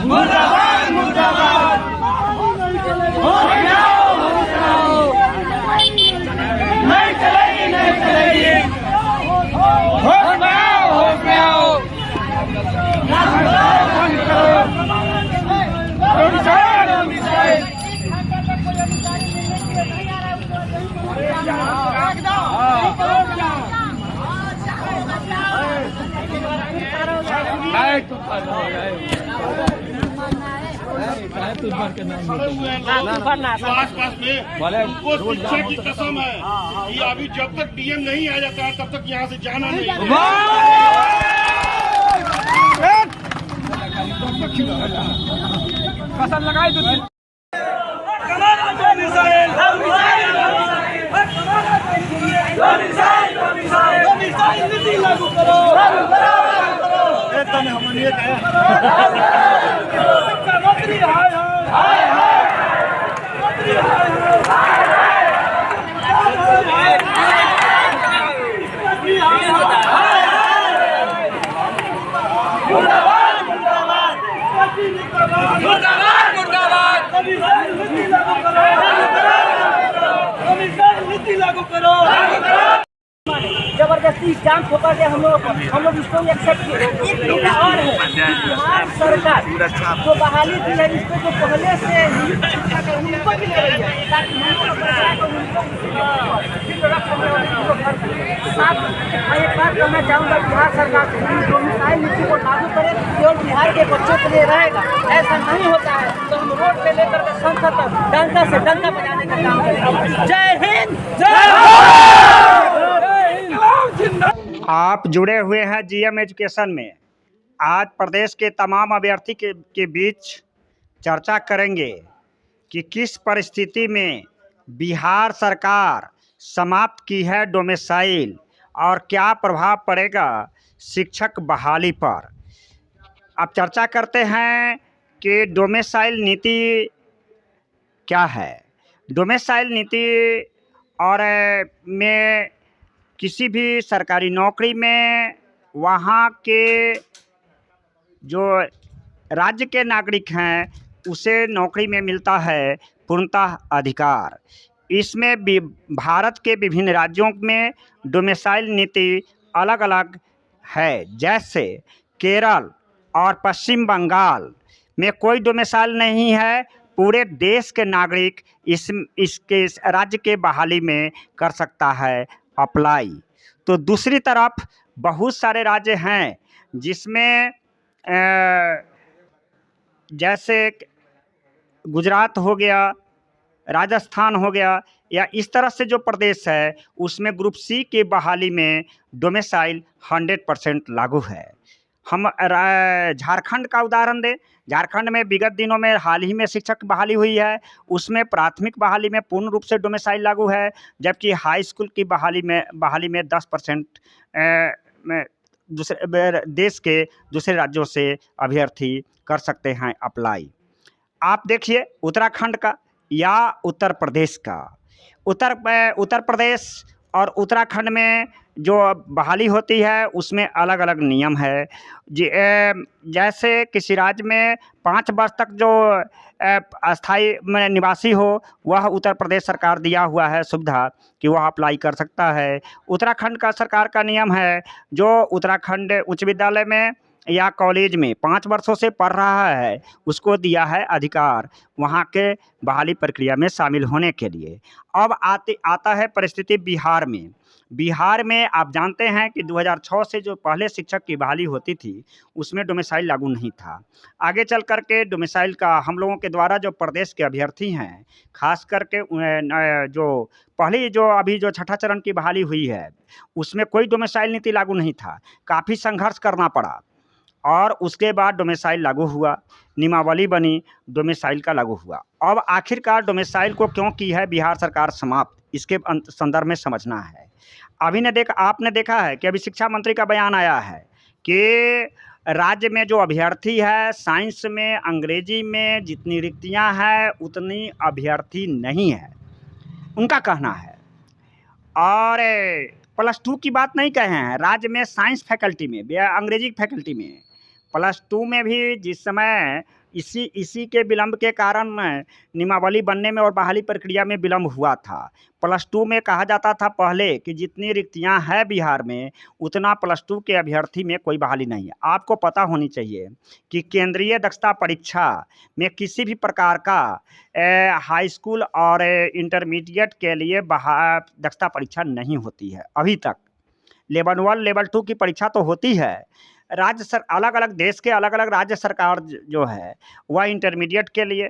मुर्दाबाद मुर्दाबाद। होश में आओ, होश में आओ। नहीं चलेगी, नहीं चलेगी। होश में आओ, होश में आओ। आसपास में उनको शिक्षा की कसम है कि अभी जब तक डीएम नहीं आ जाता है तब तक यहाँ से जाना नहीं। कसम लगाई तो जबरदस्ती जाम ठोकर के हम लोग इसको एक्सेप्ट किए। एक मुद्दा और है, बिहार सरकार जो बहाली दी है इसको जो पहले से शिक्षा का उनको भी ले रही है ताकि मैं एक बात कहना चाहूँगा बिहार सरकार से डोमिसाइल नीति को लागू करे, केवल बिहार के बच्चों के लिए रहेगा। ऐसा नहीं होता है तो हम रोड से लेकर के संसद तक डंका से डंका बजाने का काम करेंगे। जय हिंद, जय। आप जुड़े हुए हैं जीएम एजुकेशन में। आज प्रदेश के तमाम अभ्यर्थी के बीच चर्चा करेंगे कि किस परिस्थिति में बिहार सरकार समाप्त की है डोमिसाइल और क्या प्रभाव पड़ेगा शिक्षक बहाली पर। अब चर्चा करते हैं कि डोमिसाइल नीति क्या है। डोमिसाइल नीति और में किसी भी सरकारी नौकरी में वहाँ के जो राज्य के नागरिक हैं उसे नौकरी में मिलता है पूर्णतः अधिकार। इसमें भी भारत के विभिन्न राज्यों में डोमिसाइल नीति अलग अलग है। जैसे केरल और पश्चिम बंगाल में कोई डोमिसाइल नहीं है। पूरे देश के नागरिक इसके राज्य के बहाली में कर सकता है अप्लाई। तो दूसरी तरफ बहुत सारे राज्य हैं जिसमें जैसे गुजरात हो गया, राजस्थान हो गया, या इस तरह से जो प्रदेश है उसमें ग्रुप सी के बहाली में डोमिसाइल 100% लागू है। हम झारखंड का उदाहरण दें। झारखंड में विगत दिनों में हाल ही में शिक्षक बहाली हुई है, उसमें प्राथमिक बहाली में पूर्ण रूप से डोमिसाइल लागू है, जबकि हाई स्कूल की बहाली में 10% दूसरे देश के दूसरे राज्यों से अभ्यर्थी कर सकते हैं अप्लाई। आप देखिए उत्तराखंड का या उत्तर प्रदेश का। उत्तर प्रदेश और उत्तराखंड में जो बहाली होती है उसमें अलग अलग नियम है। जैसे किसी राज्य में 5 वर्ष तक जो अस्थाई निवासी हो वह उत्तर प्रदेश सरकार दिया हुआ है सुविधा कि वह अप्लाई कर सकता है। उत्तराखंड का सरकार का नियम है जो उत्तराखंड उच्च विद्यालय में या कॉलेज में 5 वर्षों से पढ़ रहा है उसको दिया है अधिकार वहाँ के बहाली प्रक्रिया में शामिल होने के लिए। अब आता है परिस्थिति बिहार में। बिहार में आप जानते हैं कि 2006 से जो पहले शिक्षक की बहाली होती थी उसमें डोमिसाइल लागू नहीं था। आगे चल कर के डोमिसाइल का हम लोगों के द्वारा जो प्रदेश के अभ्यर्थी हैं खास करके जो पहली जो अभी जो छठा चरण की बहाली हुई है उसमें कोई डोमिसाइल नीति लागू नहीं था। काफ़ी संघर्ष करना पड़ा और उसके बाद डोमिसाइल लागू हुआ, नियमावली बनी, डोमिसाइल का लागू हुआ। अब आखिरकार डोमिसाइल को क्यों की है बिहार सरकार समाप्त, इसके संदर्भ में समझना है। आपने देखा है कि अभी शिक्षा मंत्री का बयान आया है कि राज्य में जो अभ्यर्थी है साइंस में, अंग्रेजी में जितनी रिक्तियां हैं उतनी अभ्यर्थी नहीं है, उनका कहना है। और +2 की बात नहीं कहे हैं। राज्य में साइंस फैकल्टी में, अंग्रेजी फैकल्टी में +2 में भी जिस समय इसी के विलंब के कारण नियमावली बनने में और बहाली प्रक्रिया में विलंब हुआ था। +2 में कहा जाता था पहले कि जितनी रिक्तियां हैं बिहार में उतना +2 के अभ्यर्थी में कोई बहाली नहीं है। आपको पता होनी चाहिए कि केंद्रीय दक्षता परीक्षा में किसी भी प्रकार का हाई स्कूल और इंटरमीडिएट के लिए दक्षता परीक्षा नहीं होती है अभी तक। लेवल 1 लेवल 2 की परीक्षा तो होती है। अलग अलग देश के अलग अलग राज्य सरकार जो है वह इंटरमीडिएट के लिए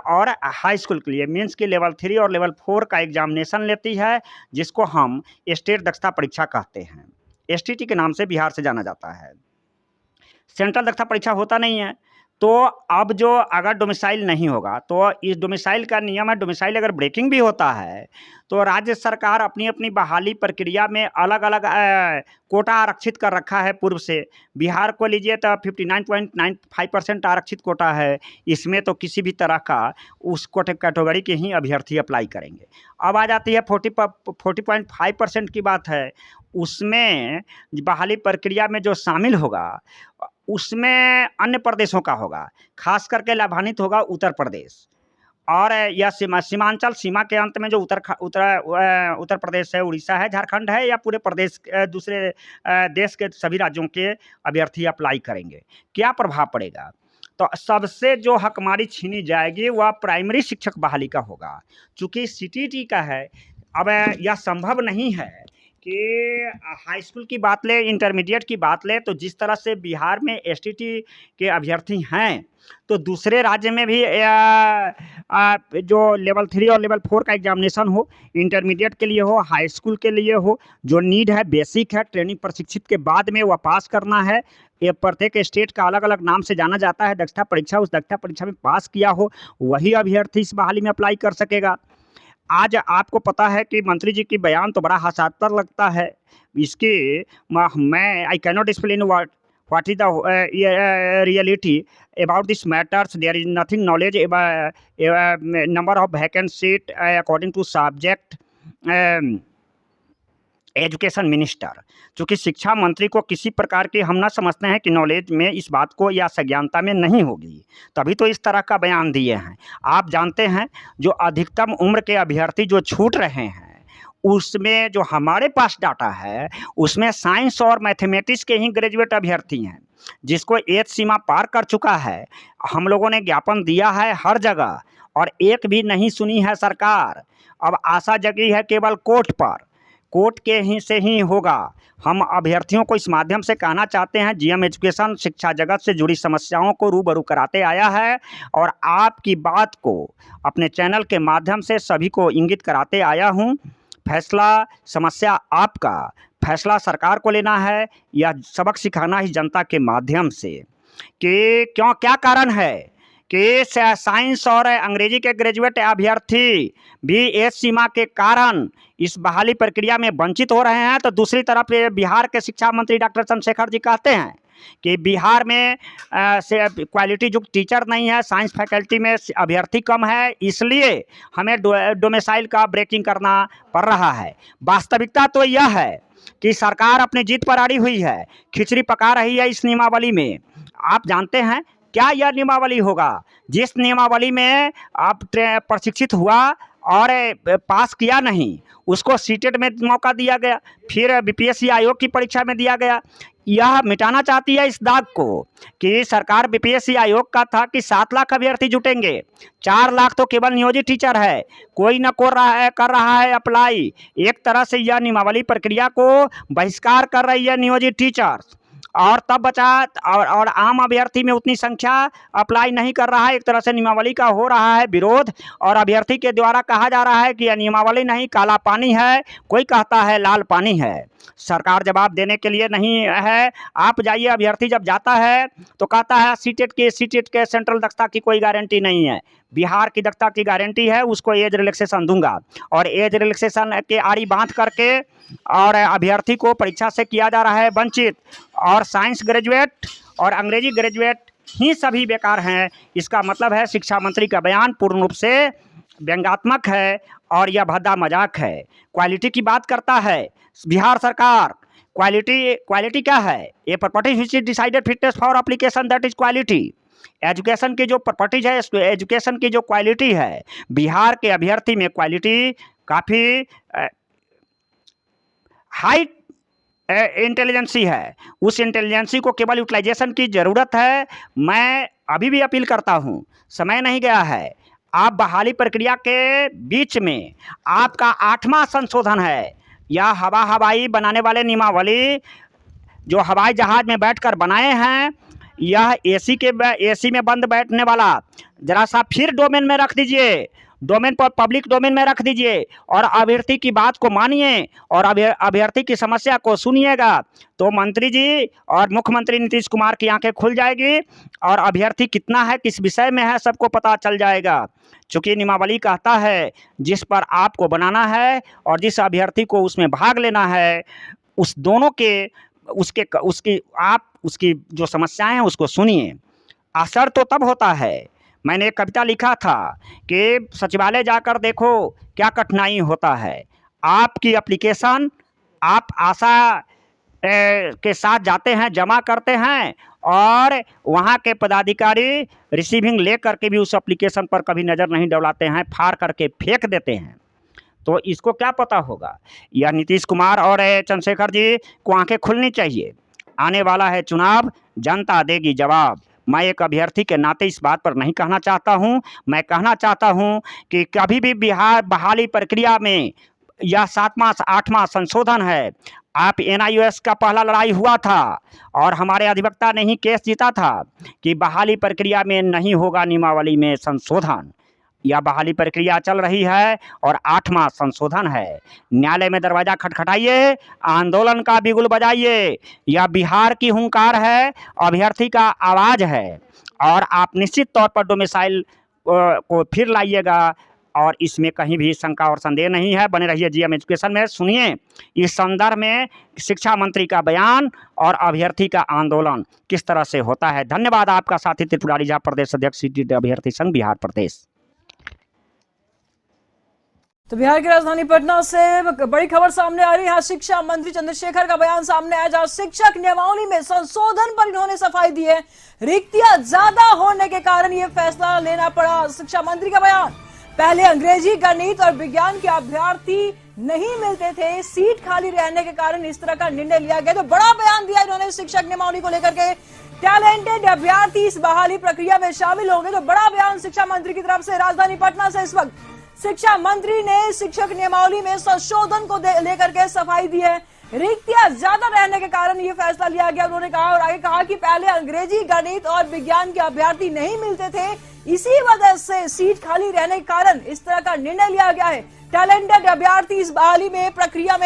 और हाई स्कूल के लिए मीन्स की लेवल 3 और लेवल 4 का एग्जामिनेशन लेती है, जिसको हम स्टेट दक्षता परीक्षा कहते हैं। STT के नाम से बिहार से जाना जाता है। सेंट्रल दक्षता परीक्षा होता नहीं है। तो अब जो अगर डोमिसाइल नहीं होगा तो इस डोमिसाइल का नियम है, डोमिसाइल अगर ब्रेकिंग भी होता है तो राज्य सरकार अपनी अपनी बहाली प्रक्रिया में अलग अलग कोटा आरक्षित कर रखा है पूर्व से। बिहार को लीजिए तो 59.95% आरक्षित कोटा है। इसमें तो किसी भी तरह का उस कैटेगरी के ही अभ्यर्थी अप्लाई करेंगे। अब आ जाती है 40.5% की बात है। उसमें बहाली प्रक्रिया में जो शामिल होगा उसमें अन्य प्रदेशों का होगा, खास करके लाभान्वित होगा उत्तर प्रदेश और या सीमांचल सीमा के अंत में जो उत्तर प्रदेश है, उड़ीसा है, झारखंड है या पूरे प्रदेश दूसरे देश के सभी राज्यों के अभ्यर्थी अप्लाई करेंगे। क्या प्रभाव पड़ेगा? तो सबसे जो हकमारी छीनी जाएगी वह प्राइमरी शिक्षक बहाली का होगा। चूँकि CTT का है, अब यह संभव नहीं है कि हाई स्कूल की बात ले, इंटरमीडिएट की बात ले, तो जिस तरह से बिहार में STT के अभ्यर्थी हैं तो दूसरे राज्य में भी जो लेवल 3 और लेवल 4 का एग्जामिनेशन हो, इंटरमीडिएट के लिए हो, हाई स्कूल के लिए हो, जो नीड है, बेसिक है, ट्रेनिंग प्रशिक्षित के बाद में वह पास करना है। ये प्रत्येक स्टेट का अलग अलग नाम से जाना जाता है दक्षता परीक्षा। उस दक्षता परीक्षा में पास किया हो वही अभ्यर्थी इस बहाली में अप्लाई कर सकेगा। आज आपको पता है कि मंत्री जी की बयान तो बड़ा हास्यास्पद लगता है। इसकी मैं I cannot explain what is the reality about this matters. There is nothing knowledge number of vacant seat according to subject education minister. चूँकि शिक्षा मंत्री को किसी प्रकार की हम ना समझते हैं कि नॉलेज में इस बात को या संज्ञानता में नहीं होगी, तभी तो इस तरह का बयान दिए हैं। आप जानते हैं जो अधिकतम उम्र के अभ्यर्थी जो छूट रहे हैं उसमें जो हमारे पास डाटा है उसमें साइंस और मैथमेटिक्स के ही ग्रेजुएट अभ्यर्थी हैं, जिसको एज सीमा पार कर चुका है। हम लोगों ने ज्ञापन दिया है हर जगह और एक भी नहीं सुनी है सरकार। अब आशा जगी है केवल कोर्ट पर, कोर्ट के ही से ही होगा। हम अभ्यर्थियों को इस माध्यम से कहना चाहते हैं, GM एजुकेशन शिक्षा जगत से जुड़ी समस्याओं को रूबरू कराते आया है और आपकी बात को अपने चैनल के माध्यम से सभी को इंगित कराते आया हूं। फैसला समस्या आपका, फैसला सरकार को लेना है या सबक सिखाना ही जनता के माध्यम से कि क्यों, क्या कारण है कि साइंस और अंग्रेजी के ग्रेजुएट अभ्यर्थी भी एज सीमा के कारण इस बहाली प्रक्रिया में वंचित हो रहे हैं। तो दूसरी तरफ बिहार के शिक्षा मंत्री डॉक्टर चंद्रशेखर जी कहते हैं कि बिहार में क्वालिटी जो टीचर नहीं है, साइंस फैकल्टी में अभ्यर्थी कम है, इसलिए हमें डोमिसाइल का ब्रेकिंग करना पड़ रहा है। वास्तविकता तो यह है कि सरकार अपनी जीत पर अड़ी हुई है, खिचड़ी पका रही है इस नियमावली में। आप जानते हैं क्या यह नियमावली होगा? जिस नियमावली में आप प्रशिक्षित हुआ और पास किया नहीं, उसको सीटेट में मौका दिया गया, फिर BPSC आयोग की परीक्षा में दिया गया। यह मिटाना चाहती है इस दाग को कि सरकार BPSC आयोग का था कि 7 लाख अभ्यर्थी जुटेंगे, 4 लाख तो केवल नियोजित टीचर है, कोई न कर रहा है अप्लाई। एक तरह से यह नियमावली प्रक्रिया को बहिष्कार कर रही है नियोजित टीचर्स, और तब बचा और आम अभ्यर्थी में उतनी संख्या अप्लाई नहीं कर रहा है। एक तरह से नियमावली का हो रहा है विरोध और अभ्यर्थी के द्वारा कहा जा रहा है कि यह नियमावली नहीं काला पानी है, कोई कहता है लाल पानी है। सरकार जवाब देने के लिए नहीं है। आप जाइए, अभ्यर्थी जब जाता है तो कहता है सीटेट के सेंट्रल दक्षता की कोई गारंटी नहीं है, बिहार की दक्षता की गारंटी है, उसको एज रिलैक्सेशन दूंगा। और एज रिलैक्सेशन के आड़ी बांध करके और अभ्यर्थी को परीक्षा से किया जा रहा है वंचित। और साइंस ग्रेजुएट और अंग्रेजी ग्रेजुएट ही सभी बेकार हैं। इसका मतलब है शिक्षा मंत्री का बयान पूर्ण रूप से व्यंग्यात्मक है और यह भद्दा मजाक है। क्वालिटी की बात करता है बिहार सरकार। क्वालिटी क्या है? A property which is decided fitness for application, that is quality. Education की जो प्रॉपर्टीज है, एजुकेशन की जो क्वालिटी है, बिहार के अभ्यर्थी में क्वालिटी काफ़ी हाई इंटेलिजेंसी है। उस इंटेलिजेंसी को केवल यूटिलाइजेशन की ज़रूरत है। मैं अभी भी अपील करता हूँ, समय नहीं गया है। आप बहाली प्रक्रिया के बीच में आपका 8वां संशोधन है, या हवाई बनाने वाले नियमावली जो हवाई जहाज़ में बैठकर बनाए हैं, यह एसी में बंद बैठने वाला जरा सा फिर डोमेन में रख दीजिए, डोमेन पर पब्लिक डोमेन में रख दीजिए और अभ्यर्थी की बात को मानिए और अभ्यर्थी की समस्या को सुनिएगा, तो मंत्री जी और मुख्यमंत्री नीतीश कुमार की आंखें खुल जाएगी और अभ्यर्थी कितना है, किस विषय में है, सबको पता चल जाएगा। चूँकि नियमावली कहता है जिस पर आपको बनाना है और जिस अभ्यर्थी को उसमें भाग लेना है, उस दोनों के उसकी जो समस्याएं हैं उसको सुनिए। असर तो तब होता है, मैंने एक कविता लिखा था कि सचिवालय जाकर देखो क्या कठिनाई होता है। आपकी एप्लीकेशन आप आशा के साथ जाते हैं, जमा करते हैं और वहाँ के पदाधिकारी रिसीविंग ले करके भी उस एप्लीकेशन पर कभी नज़र नहीं डलाते हैं, फाड़ करके फेंक देते हैं। तो इसको क्या पता होगा? यह नीतीश कुमार और चंद्रशेखर जी को आंखें खुलनी चाहिए। आने वाला है चुनाव, जनता देगी जवाब। मैं एक अभ्यर्थी के नाते इस बात पर नहीं कहना चाहता हूं। मैं कहना चाहता हूं कि कभी भी बिहार बहाली प्रक्रिया में यह 7वां 8वां संशोधन है। आप NIOS का पहला लड़ाई हुआ था और हमारे अधिवक्ता ने ही केस जीता था कि बहाली प्रक्रिया में नहीं होगा नियमावली में संशोधन। यह बहाली प्रक्रिया चल रही है और 8वां संशोधन है। न्यायालय में दरवाज़ा खटखटाइए, आंदोलन का बिगुल बजाइए। यह बिहार की हुंकार है, अभ्यर्थी का आवाज़ है और आप निश्चित तौर पर डोमिसाइल को फिर लाइएगा और इसमें कहीं भी शंका और संदेह नहीं है। बने रहिए GM एजुकेशन में। सुनिए इस संदर्भ में शिक्षा मंत्री का बयान और अभ्यर्थी का आंदोलन किस तरह से होता है। धन्यवाद। आपका साथी त्रिपुरारी झा, प्रदेश अध्यक्ष CTT अभ्यर्थी संघ बिहार प्रदेश। तो बिहार की राजधानी पटना से बड़ी खबर सामने आ रही है। यहाँ शिक्षा मंत्री चंद्रशेखर का बयान सामने आया, जहां शिक्षक नियमावली में संशोधन पर इन्होंने सफाई दी है। रिक्तियां ज्यादा होने के कारण यह फैसला लेना पड़ा। शिक्षा मंत्री का बयान, पहले अंग्रेजी, गणित और विज्ञान के अभ्यर्थी नहीं मिलते थे, सीट खाली रहने के कारण इस तरह का निर्णय लिया गया। तो बड़ा बयान दिया इन्होंने शिक्षक नियमावली को लेकर के। टैलेंटेड अभ्यर्थी इस बहाली प्रक्रिया में शामिल होंगे। तो बड़ा बयान शिक्षा मंत्री की तरफ से राजधानी पटना से इस वक्त शिक्षा मंत्री ने शिक्षक नियमावली में संशोधन को लेकर के सफाई दी है। रिक्तियां ज्यादा रहने के कारण यह फैसला लिया गया, उन्होंने कहा। और आगे कहा कि पहले अंग्रेजी, गणित और विज्ञान के अभ्यर्थी नहीं मिलते थे, इसी वजह से सीट खाली रहने के कारण इस तरह का निर्णय लिया गया है। टैलेंटेड अभ्यर्थी इस बहाली प्रक्रिया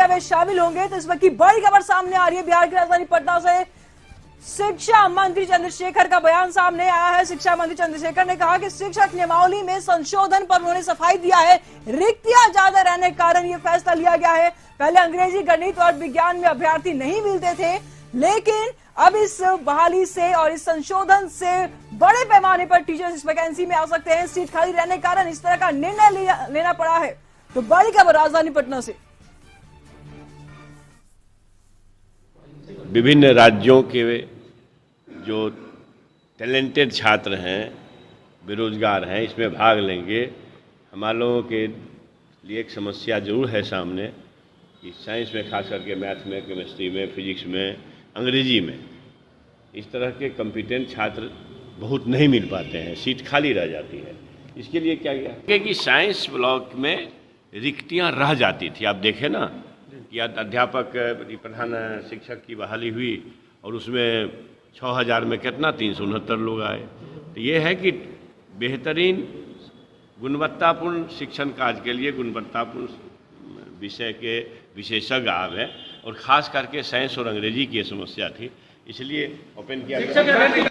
में शामिल होंगे। तो इस वक्त की बड़ी खबर सामने आ रही है। बिहार की राजधानी पटना से शिक्षा मंत्री चंद्रशेखर का बयान सामने आया है। शिक्षा मंत्री चंद्रशेखर ने कहा कि शिक्षक नियमावली में संशोधन पर उन्होंने सफाई दिया है। रिक्तियां ज्यादा रहने के कारण यह फैसला लिया गया है। पहले अंग्रेजी, गणित और विज्ञान में अभ्यर्थी नहीं मिलते थे, लेकिन अब इस बहाली से और इस संशोधन से बड़े पैमाने पर टीचर्स इस वैकेंसी में आ सकते हैं। सीट खाली रहने के कारण इस तरह का निर्णय लेना पड़ा है। तो बड़ी खबर राजधानी पटना से। विभिन्न राज्यों के जो टैलेंटेड छात्र हैं, बेरोजगार हैं, इसमें भाग लेंगे। हमारे लोगों के लिए एक समस्या जरूर है सामने कि साइंस में, खास करके मैथ में, केमिस्ट्री में, फिजिक्स में, अंग्रेजी में इस तरह के कॉम्पिटेंट छात्र बहुत नहीं मिल पाते हैं, सीट खाली रह जाती है। इसके लिए क्या किया कि साइंस ब्लॉक में रिक्तियां रह जाती थी। आप देखें ना कि अध्यापक, प्रधान शिक्षक की बहाली हुई और उसमें 6000 में कितना 369 लोग आए। तो ये है कि बेहतरीन गुणवत्तापूर्ण शिक्षण कार्य के लिए गुणवत्तापूर्ण विषय के विशेषज्ञ आए और ख़ास करके साइंस और अंग्रेजी की समस्या थी, इसलिए ओपन किया गया।